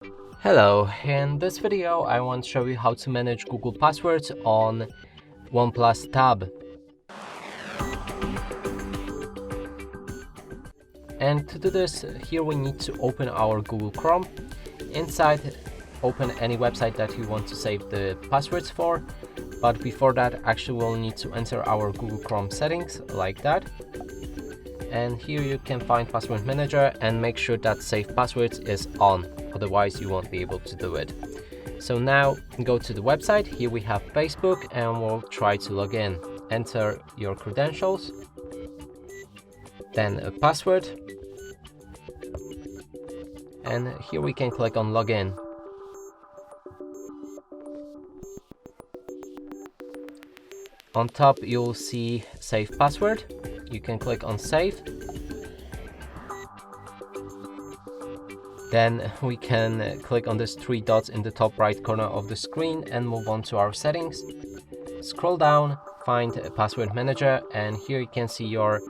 Hello, in this video I want to show you how to manage Google passwords on OnePlus Tab. And to do this, here we need to open our Google Chrome. Inside, open any website that you want to save the passwords for. But before that, actually we'll need to enter our Google Chrome settings like that. And here you can find Password Manager and make sure that Save Passwords is on, otherwise you won't be able to do it. So now go to the website. Here we have Facebook and we'll try to log in. Enter your credentials, then a password, and here we can click on Login. On top you'll see Save Password. You can click on Save. Then we can click on these three dots in the top right corner of the screen and move on to our settings. Scroll down, find a Password Manager, and here you can see your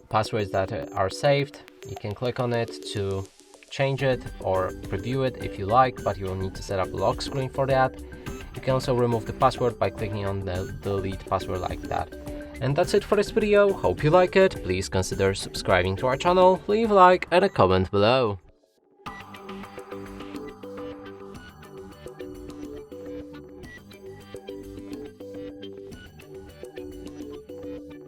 passwords that are saved. You can click on it to change it or preview it if you like, but you will need to set up a lock screen for that. You can also remove the password by clicking on the delete password like that. And that's it for this video. Hope you like it. Please consider subscribing to our channel, leave a like and a comment below.